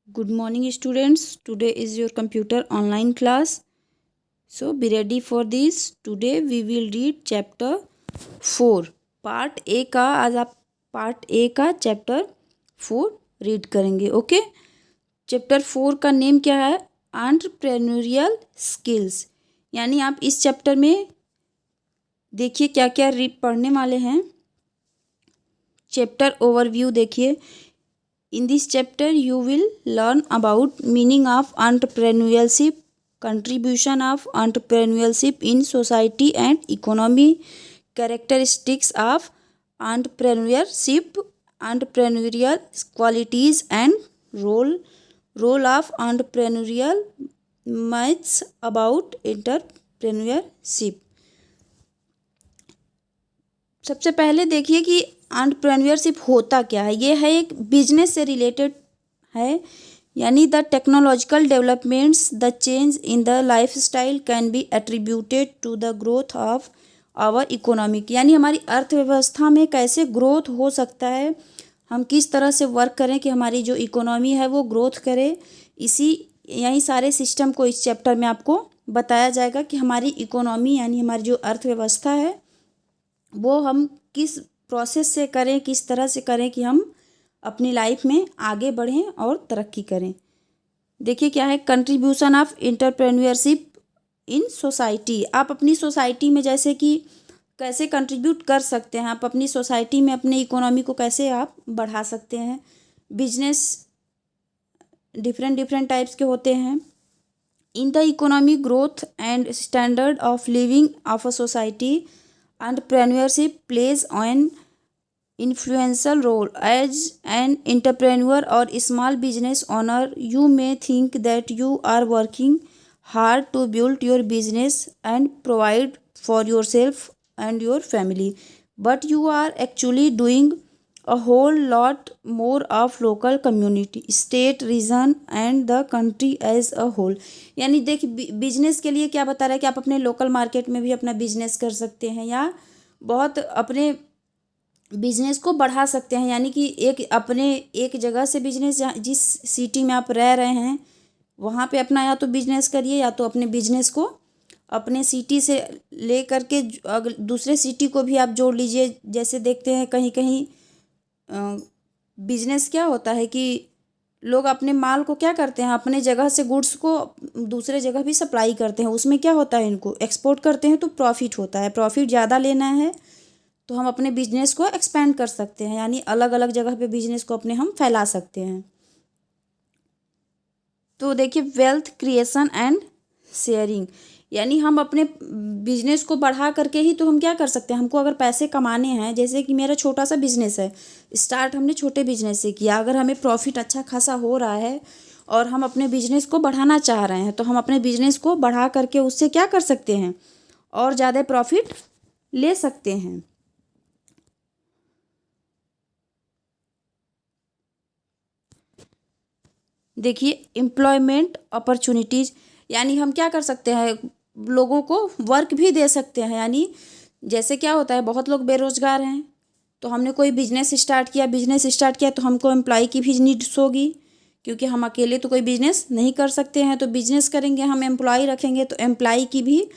Good morning, students. Today is your computer online class. So be ready for this. Today we will read chapter 4. Part A का आज आप part A का chapter 4 read करेंगे. Okay. Chapter 4 का name क्या है? Entrepreneurial skills. यानी आप इस चैप्टर में देखिए क्या क्या रीड पढ़ने वाले हैं. चैप्टर ओवरव्यू देखिए. In this chapter, you will learn about meaning of entrepreneurship, contribution of entrepreneurship in society and economy, characteristics of entrepreneurship, entrepreneurial qualities and role of entrepreneurial myths about entrepreneurship. सबसे पहले देखिए कि entrepreneurship होता क्या है. ये है एक बिजनेस से रिलेटेड है. यानी the technological developments, the change in the life style can be attributed to the growth of our economic. यानी हमारी अर्थव्यवस्था में कैसे ग्रोथ हो सकता है, हम किस तरह से वर्क करें कि हमारी जो इकोनॉमी है वो ग्रोथ करे. यही सारे सिस्टम को इस चैप्टर में आपको बताया जाएगा कि हमारी इकोनॉमी यानी हमारी जो अर्थव्यवस्था है वो हम किस प्रोसेस से करें, किस तरह से करें कि हम अपनी लाइफ में आगे बढ़ें और तरक्की करें. देखिए क्या है contribution of entrepreneurship in society. आप अपनी सोसाइटी में जैसे कि कैसे कंट्रीब्यूट कर सकते हैं, आप अपनी सोसाइटी में अपने इकोनॉमी को कैसे आप बढ़ा सकते हैं. बिजनेस डिफरेंट टाइप्स के होते हैं. In the economic growth and standard of living of a society, entrepreneurship plays an influential role. As an entrepreneur or small business owner, you may think that you are working hard to build your business and provide for yourself and your family, but you are actually doing a whole lot more of local community, state, region and the country as a whole. यानी देख business के लिए क्या बता रहा है कि आप अपने लोकल मार्केट में भी अपना बिजनेस कर सकते हैं या बहुत अपने बिजनेस को बढ़ा सकते हैं. यानी कि एक जगह से बिजनेस, जिस सिटी में आप रह रहे हैं वहाँ पे अपना या तो बिजनेस करिए या तो अपने बिजनेस को अपने सिटी से ले करके अगर दूसरे सिटी को भी आप जोड़ लीजिए. जैसे देखते हैं कहीं कहीं बिजनेस क्या होता है कि लोग अपने माल को क्या करते हैं, अपने जगह से गुड्स को दूसरे जगह भी सप्लाई करते हैं. उसमें क्या होता है, इनको एक्सपोर्ट करते हैं तो प्रॉफिट होता है. प्रॉफिट ज़्यादा लेना है तो हम अपने बिजनेस को एक्सपेंड कर सकते हैं. यानी अलग अलग जगह पे बिजनेस को अपने हम फैला सकते हैं. तो देखिए वेल्थ क्रिएशन एंड शेयरिंग. यानी हम अपने बिजनेस को बढ़ा करके ही तो हम क्या कर सकते हैं, हमको अगर पैसे कमाने हैं, जैसे कि मेरा छोटा सा बिजनेस है, स्टार्ट हमने छोटे बिजनेस से किया, अगर हमें प्रॉफिट अच्छा खासा हो रहा है और हम अपने बिजनेस को बढ़ाना चाह रहे हैं तो हम अपने बिजनेस को बढ़ा करके उससे क्या कर सकते हैं, और ज़्यादा प्रॉफिट ले सकते हैं. देखिए एम्प्लॉयमेंट अपॉर्चुनिटीज़. यानी हम क्या कर सकते हैं, लोगों को वर्क भी दे सकते हैं. यानी जैसे क्या होता है, बहुत लोग बेरोजगार हैं तो हमने कोई बिजनेस स्टार्ट किया तो हमको एम्प्लॉय की भी नीड्स होगी, क्योंकि हम अकेले तो कोई बिजनेस नहीं कर सकते हैं. तो बिजनेस करेंगे, हम एम्प्लॉय रखेंगे तो एम्प्लॉय की भी,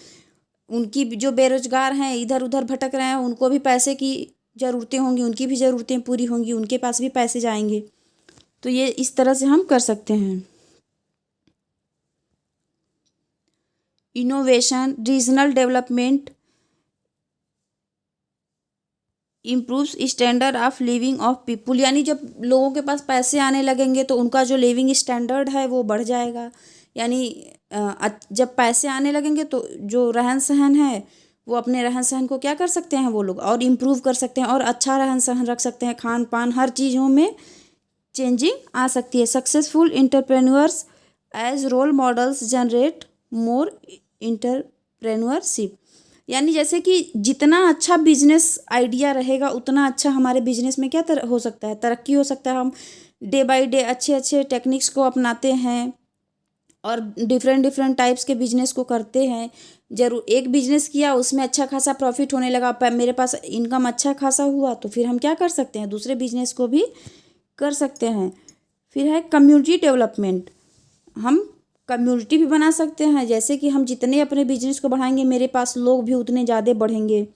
उनकी जो बेरोजगार हैं इधर उधर भटक रहे हैं उनको भी पैसे की ज़रूरतें होंगी, उनकी भी ज़रूरतें पूरी होंगी, उनके पास भी पैसे जाएंगे. तो ये इस तरह से हम कर सकते हैं. Innovation, regional development improves standard of living of people. यानी जब लोगों के पास पैसे आने लगेंगे तो उनका जो लिविंग स्टैंडर्ड है वो बढ़ जाएगा. यानी जब पैसे आने लगेंगे तो जो रहन सहन है वो अपने रहन सहन को क्या कर सकते हैं वो लोग, और इम्प्रूव कर सकते हैं और अच्छा रहन सहन रख सकते हैं. खान पान हर चीज़ों में चेंजिंग आ सकती है. Successful entrepreneurs as role models generate more entrepreneurship. यानी जैसे कि जितना अच्छा बिजनेस आइडिया रहेगा उतना अच्छा हमारे बिजनेस में क्या हो सकता है, तरक्की हो सकता है. हम डे बाय डे अच्छे टेक्निक्स को अपनाते हैं और डिफरेंट टाइप्स के बिजनेस को करते हैं. जरूर एक बिजनेस किया, उसमें अच्छा खासा प्रॉफिट होने लगा, मेरे पास इनकम अच्छा खासा हुआ तो फिर हम क्या कर सकते हैं, दूसरे बिजनेस को भी कर सकते हैं. फिर है कम्युनिटी डेवलपमेंट। हम कम्युनिटी भी बना सकते हैं, जैसे कि हम जितने अपने बिजनेस को बढ़ाएंगे मेरे पास लोग भी उतने ज़्यादा बढ़ेंगे।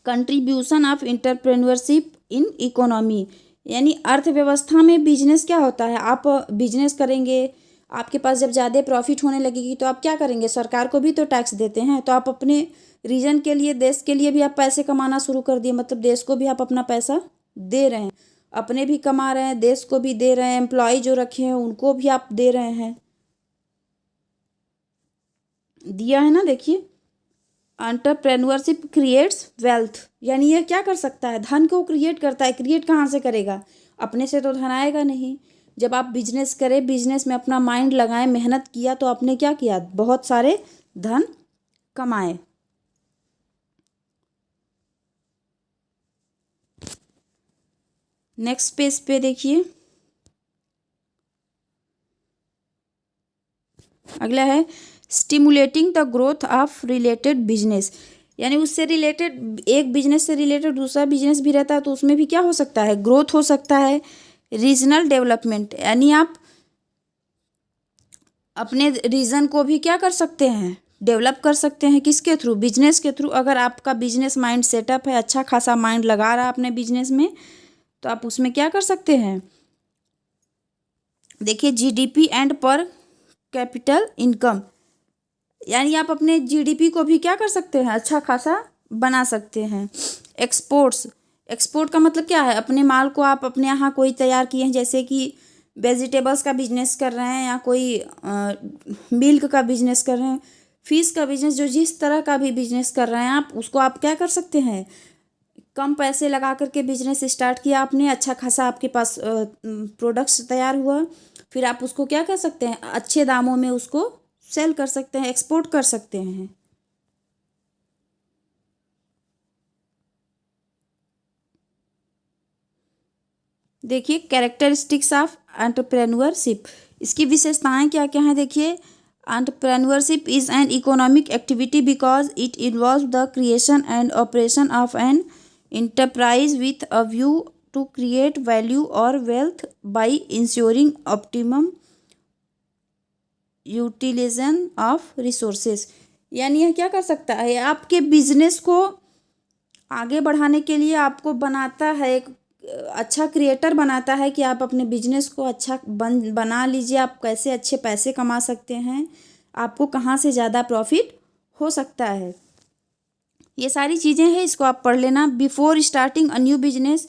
Contribution of entrepreneurship in economy, यानी अर्थव्यवस्था में बिजनेस क्या होता है, आप बिजनेस करेंगे, आपके पास जब ज़्यादा प्रॉफिट होने लगेगी तो आप क्या करेंगे, सरकार को भी तो टैक्स देते हैं, तो आप अपने रीजन के लिए, देश के लिए भी आप पैसे कमाना शुरू कर दिए, मतलब देश को भी आप अपना पैसा दे रहे हैं, अपने भी कमा रहे हैं, देश को भी दे रहे हैं, एम्प्लॉय जो रखे हैं उनको भी आप दे रहे हैं, दिया है ना। देखिए, एंटरप्रेन्योरशिप क्रिएट्स वेल्थ, यानी यह क्या कर सकता है, धन को क्रिएट करता है। क्रिएट कहाँ से करेगा, अपने से तो धन आएगा नहीं। जब आप बिजनेस करें, बिजनेस में अपना माइंड लगाएं, मेहनत किया, तो आपने क्या किया, बहुत सारे धन कमाए। नेक्स्ट पेज पे देखिए, अगला है stimulating the growth of related business, यानी उससे रिलेटेड, एक बिजनेस से रिलेटेड दूसरा बिजनेस भी रहता है, तो उसमें भी क्या हो सकता है, ग्रोथ हो सकता है। रीजनल डेवलपमेंट, यानी आप अपने रीजन को भी क्या कर सकते हैं, डेवलप कर सकते हैं, किसके थ्रू, बिजनेस के थ्रू। अगर आपका बिजनेस माइंड सेटअप है, अच्छा खासा माइंड लगा रहा है अपने बिजनेस में, तो आप उसमें क्या कर सकते हैं। देखिए, जीडीपी एंड पर कैपिटल इनकम, यानी आप अपने जीडीपी को भी क्या कर सकते हैं, अच्छा खासा बना सकते हैं। एक्सपोर्ट्स, एक्सपोर्ट का मतलब क्या है, अपने माल को आप अपने यहाँ कोई तैयार किए हैं, जैसे कि वेजिटेबल्स का बिजनेस कर रहे हैं, या कोई मिल्क का बिजनेस कर रहे हैं, फिश का बिजनेस, जो जिस तरह का भी बिजनेस कर रहे हैं आप, उसको आप क्या कर सकते हैं, कम पैसे लगा करके बिजनेस स्टार्ट किया आपने, अच्छा खासा आपके पास प्रोडक्ट्स तैयार हुआ, फिर आप उसको क्या कर सकते हैं, अच्छे दामों में उसको सेल कर सकते हैं, एक्सपोर्ट कर सकते हैं। देखिए, कैरेक्टरिस्टिक्स ऑफ एंटरप्रेन्योरशिप, इसकी विशेषताएं क्या क्या हैं। देखिए, entrepreneurship is an economic activity because it involve the creation and operation of an enterprise with a view to create value और wealth by insuring optimum utilization of resources, यानी यह क्या कर सकता है, आपके बिजनेस को आगे बढ़ाने के लिए आपको बनाता है, एक अच्छा क्रिएटर बनाता है कि आप अपने बिजनेस को अच्छा बना लीजिए, आप कैसे अच्छे पैसे कमा सकते हैं, आपको कहाँ से ज़्यादा प्रॉफिट हो सकता है, ये सारी चीज़ें हैं, इसको आप पढ़ लेना। Before starting a new business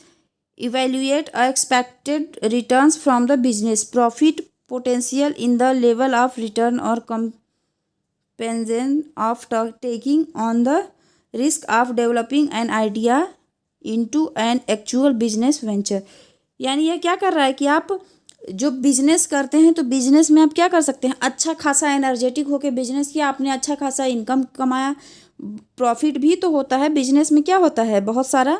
evaluate a expected returns from the business, profit potential in the level of return और compensation of taking on the risk of developing an idea into an actual business venture, यानी यह क्या कर रहा है कि आप जो बिजनेस करते हैं, तो बिजनेस में आप क्या कर सकते हैं, अच्छा खासा एनर्जेटिक होकर बिजनेस किया आपने, अच्छा खासा इनकम कमाया, प्रॉफिट भी तो होता है बिजनेस में, क्या होता है, बहुत सारा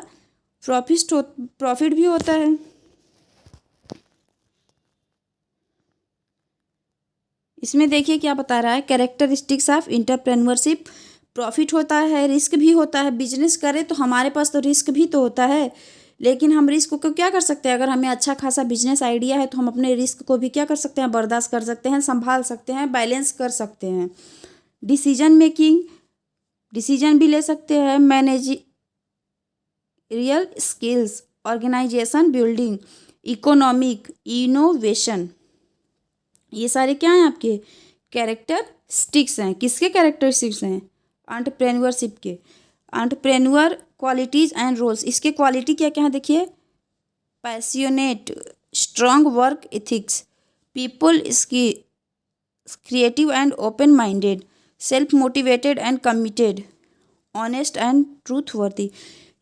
प्रॉफिट भी होता है। इसमें देखिए क्या बता रहा है, कैरेक्टरिस्टिक्स ऑफ एंटरप्रेन्योरशिप, प्रॉफिट होता है, रिस्क भी होता है, बिजनेस करें तो हमारे पास तो रिस्क भी तो होता है, लेकिन हम रिस्क को क्या कर सकते हैं, अगर हमें अच्छा खासा बिजनेस आइडिया है तो हम अपने रिस्क को भी क्या कर सकते हैं, बर्दाश्त कर सकते हैं, संभाल सकते हैं, बैलेंस कर सकते हैं। डिसीजन मेकिंग, डिसीजन भी ले सकते हैं। Managerial skills, organisation building, economic innovation, ये सारे क्या हैं आपके कैरेक्टरिस्टिक्स हैं, किसके कैरेक्टरिस्टिक्स हैं, एंटरप्रेन्योरशिप के। एंटरप्रेन्योर क्वालिटीज़ एंड रोल्स, इसके क्वालिटी क्या क्या है, देखिए, passionate, strong work ethics, people इसकी creative and open minded, self motivated and committed, honest and trustworthy,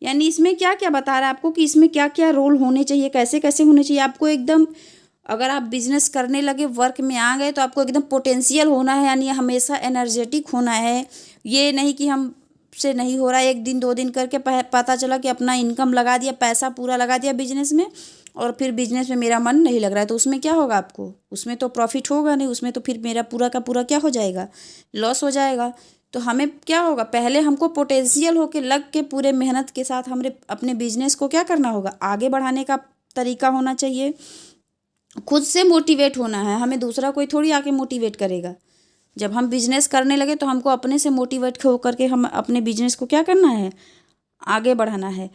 यानी इसमें क्या क्या बता रहा है आपको कि इसमें क्या क्या रोल होने चाहिए, कैसे कैसे होने चाहिए आपको। एकदम अगर आप बिजनेस करने लगे, वर्क में आ गए, तो आपको एकदम पोटेंशियल होना है, यानी हमेशा एनर्जेटिक होना है, ये नहीं कि हम से नहीं हो रहा है, एक दिन दो दिन करके पता चला कि अपना इनकम लगा दिया, पैसा पूरा लगा दिया बिजनेस में, और फिर बिजनेस में मेरा मन नहीं लग रहा है, तो उसमें क्या होगा, आपको उसमें तो प्रॉफिट होगा नहीं, उसमें तो फिर मेरा पूरा का पूरा क्या हो जाएगा, लॉस हो जाएगा। तो हमें क्या होगा, पहले हमको पोटेंशियल होके लग के पूरे मेहनत के साथ हमने अपने बिजनेस को क्या करना होगा, आगे बढ़ाने का तरीका होना चाहिए। खुद से मोटिवेट होना है, हमें दूसरा कोई थोड़ी आके मोटिवेट करेगा। जब हम बिजनेस करने लगे तो हमको अपने से मोटिवेट हो करके हम अपने बिजनेस को क्या करना है, आगे बढ़ाना है।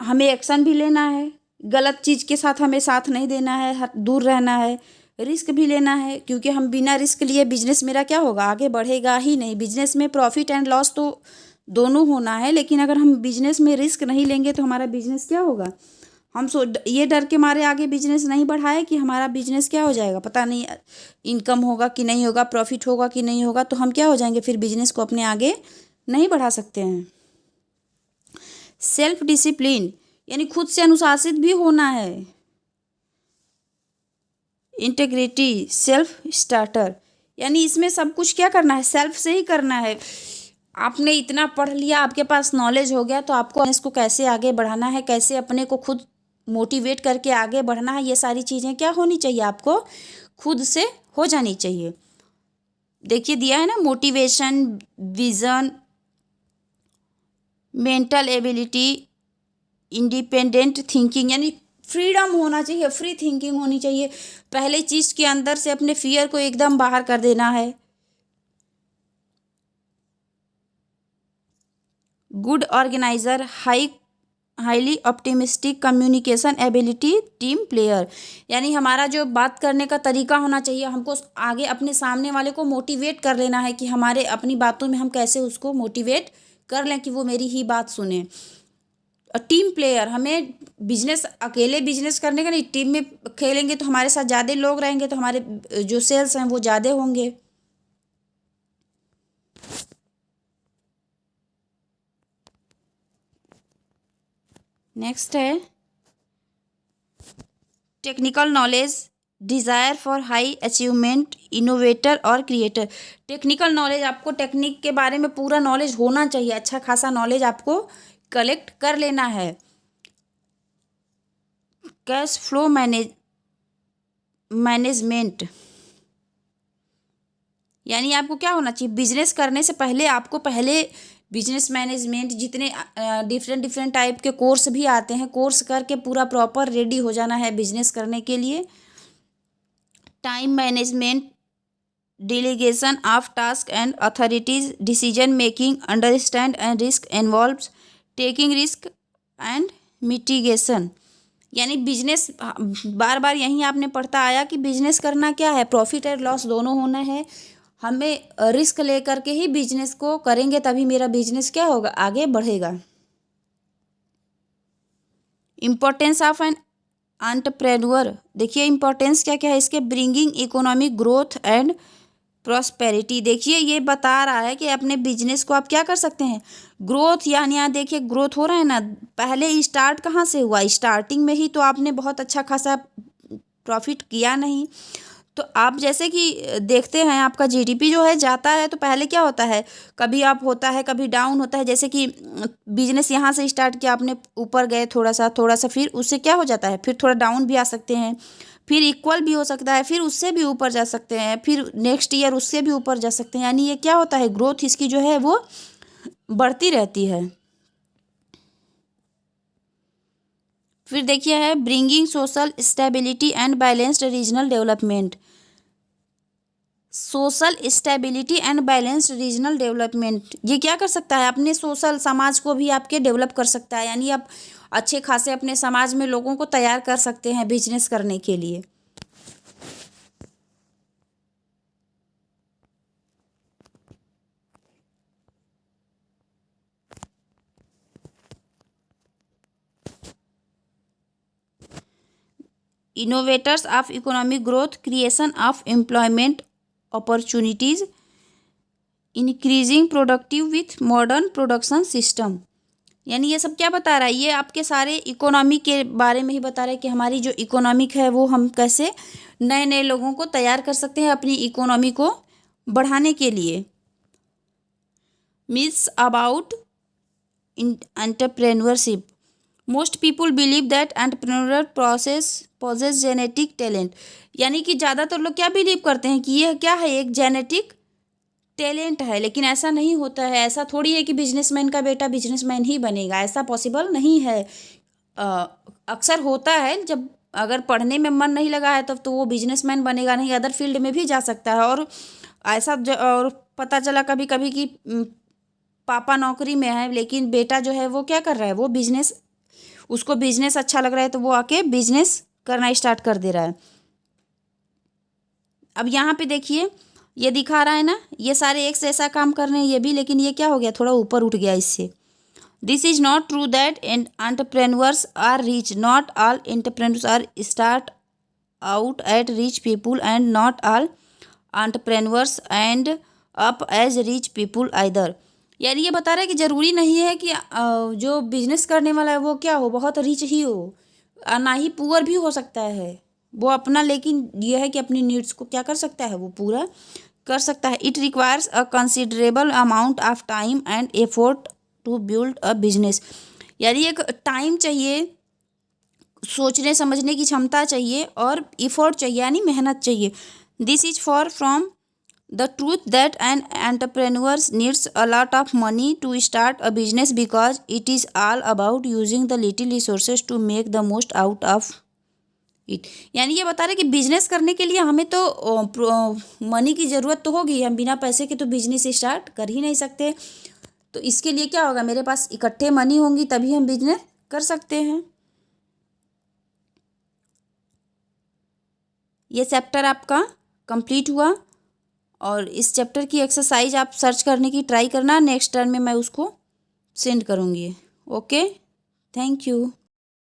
हमें एक्शन भी लेना है, गलत चीज़ के साथ हमें साथ नहीं देना है, दूर रहना है। रिस्क भी लेना है, क्योंकि हम बिना रिस्क लिए बिजनेस मेरा क्या होगा, आगे बढ़ेगा ही नहीं। बिजनेस में प्रॉफिट एंड लॉस तो दोनों होना है, लेकिन अगर हम बिजनेस में रिस्क नहीं लेंगे तो हमारा बिजनेस क्या होगा। हम ये डर के मारे आगे बिजनेस नहीं बढ़ाए कि हमारा बिजनेस क्या हो जाएगा, पता नहीं इनकम होगा कि नहीं होगा, प्रॉफिट होगा कि नहीं होगा, तो हम क्या हो जाएंगे, फिर बिजनेस को अपने आगे नहीं बढ़ा सकते हैं। सेल्फ डिसिप्लिन यानी खुद से अनुशासित भी होना है। इंटेग्रिटी, सेल्फ स्टार्टर यानी इसमें सब कुछ क्या करना है, सेल्फ से ही करना है। आपने इतना पढ़ लिया, आपके पास नॉलेज हो गया, तो आपको इसको कैसे आगे बढ़ाना है, कैसे अपने को खुद मोटिवेट करके आगे बढ़ना है, ये सारी चीज़ें क्या होनी चाहिए, आपको खुद से हो जानी चाहिए। देखिए दिया है ना, motivation, vision, mental ability, independent thinking यानी फ्रीडम होना चाहिए, फ्री थिंकिंग होनी चाहिए। पहले चीज़ के अंदर से अपने फियर को एकदम बाहर कर देना है। Good organiser, highly optimistic, communication ability, team player यानी हमारा जो बात करने का तरीका होना चाहिए, हमको आगे अपने सामने वाले को मोटिवेट कर लेना है कि हमारे अपनी बातों में हम कैसे उसको मोटिवेट कर लें कि वो मेरी ही बात सुने। टीम प्लेयर, हमें बिजनेस अकेले बिजनेस करने का नहीं, टीम में खेलेंगे तो हमारे साथ ज़्यादा लोग रहेंगे तो हमारे जो सेल्स हैं वो ज़्यादा होंगे। नेक्स्ट है technical knowledge, desire for high achievement, innovator और क्रिएटर। टेक्निकल नॉलेज, आपको टेक्निक के बारे में पूरा नॉलेज होना चाहिए, अच्छा खासा नॉलेज आपको कलेक्ट कर लेना है। कैश फ्लो मैनेजमेंट यानी आपको क्या होना चाहिए, बिजनेस करने से पहले आपको पहले बिजनेस मैनेजमेंट, जितने डिफरेंट डिफरेंट टाइप के कोर्स भी आते हैं, कोर्स करके पूरा प्रॉपर रेडी हो जाना है बिजनेस करने के लिए। Time management, delegation of task and authorities, decision making, understand and risk involves, taking risk and mitigation यानी बिजनेस, बार बार यहीं आपने पढ़ता आया कि बिजनेस करना क्या है, प्रॉफिट और लॉस दोनों होना है। हमें रिस्क लेकर के ही बिजनेस को करेंगे, तभी मेरा बिजनेस क्या होगा, आगे बढ़ेगा। इम्पोर्टेंस ऑफ एन एंटरप्रेन्योर, देखिए इम्पोर्टेंस क्या क्या है इसके, bringing economic growth and prosperity. देखिए ये बता रहा है कि अपने बिजनेस को आप क्या कर सकते हैं, ग्रोथ, यानी यहाँ देखिए ग्रोथ हो रहा है ना, पहले स्टार्ट कहाँ से हुआ, स्टार्टिंग में ही तो आपने बहुत अच्छा खासा प्रॉफिट किया नहीं। तो आप जैसे कि देखते हैं आपका जीडीपी जो है जाता है, तो पहले क्या होता है, कभी अप होता है कभी डाउन होता है। जैसे कि बिजनेस यहाँ से स्टार्ट किया आपने, ऊपर गए थोड़ा सा, फिर उससे क्या हो जाता है, फिर थोड़ा डाउन भी आ सकते हैं, फिर इक्वल भी हो सकता है, फिर उससे भी ऊपर जा सकते हैं, फिर नेक्स्ट ईयर उससे भी ऊपर जा सकते हैं। यानी ये क्या होता है, ग्रोथ इसकी जो है वो बढ़ती रहती है। फिर देखिए है bringing social stability and balanced regional development. Social stability and balanced regional development, ये क्या कर सकता है, अपने सोशल समाज को भी आपके डेवलप कर सकता है। यानी आप अच्छे खासे अपने समाज में लोगों को तैयार कर सकते हैं बिजनेस करने के लिए। Innovators of economic growth, creation of employment opportunities, increasing productive with modern production system. यानी ये सब क्या बता रहा है, ये आपके सारे इकोनॉमी के बारे में ही बता रहा है कि हमारी जो इकोनॉमिक है वो हम कैसे नए नए लोगों को तैयार कर सकते हैं अपनी इकोनॉमी को बढ़ाने के लिए। myths about entrepreneurship, most people believe that entrepreneur process possesses genetic talent. यानी कि ज़्यादातर लोग क्या बिलीव करते हैं कि यह क्या है, एक जेनेटिक टैलेंट है, लेकिन ऐसा नहीं होता है। ऐसा थोड़ी है कि बिजनेसमैन का बेटा बिजनेसमैन ही बनेगा, ऐसा पॉसिबल नहीं है। अक्सर होता है जब अगर पढ़ने में मन नहीं लगा है तब तो वो बिजनेसमैन बनेगा नहीं, अदर फील्ड में भी जा सकता है। और ऐसा और पता चला कभी कभी कि पापा नौकरी में है लेकिन बेटा जो है वो क्या कर रहा है, वो बिजनेस, उसको बिजनेस अच्छा लग रहा है तो वो आके बिजनेस करना स्टार्ट कर दे रहा है। अब यहाँ पे देखिए ये दिखा रहा है ना, ये सारे एक से ऐसा काम कर रहे हैं ये भी, लेकिन ये क्या हो गया, थोड़ा ऊपर उठ गया इससे। This is not true that entrepreneurs are rich, not all entrepreneurs are start out at rich people and not all entrepreneurs end up as rich people either. यानी ये बता रहा है कि ज़रूरी नहीं है कि जो बिजनेस करने वाला है वो क्या हो, बहुत रिच ही हो, ना ही पुअर भी हो सकता है वो अपना, लेकिन यह है कि अपनी नीड्स को क्या कर सकता है, वो पूरा कर सकता है। It requires a considerable amount of time and effort to build a business. यानी एक टाइम चाहिए, सोचने समझने की क्षमता चाहिए और इफोर्ट चाहिए यानी मेहनत चाहिए। This is far from the truth that an entrepreneur needs a lot of money to start a business because it is all about using the little resources to make the most out of it. यानी ये बता रहे कि business करने के लिए हमें तो मनी की ज़रूरत तो होगी, हम बिना पैसे के तो बिजनेस स्टार्ट कर ही नहीं सकते। तो इसके लिए क्या होगा, मेरे पास इकट्ठे मनी होंगी तभी हम बिजनेस कर सकते हैं। ये चैप्टर आपका कंप्लीट हुआ और इस चैप्टर की एक्सरसाइज आप सर्च करने की ट्राई करना, नेक्स्ट टर्म में मैं उसको सेंड करूँगी। Okay, thank you.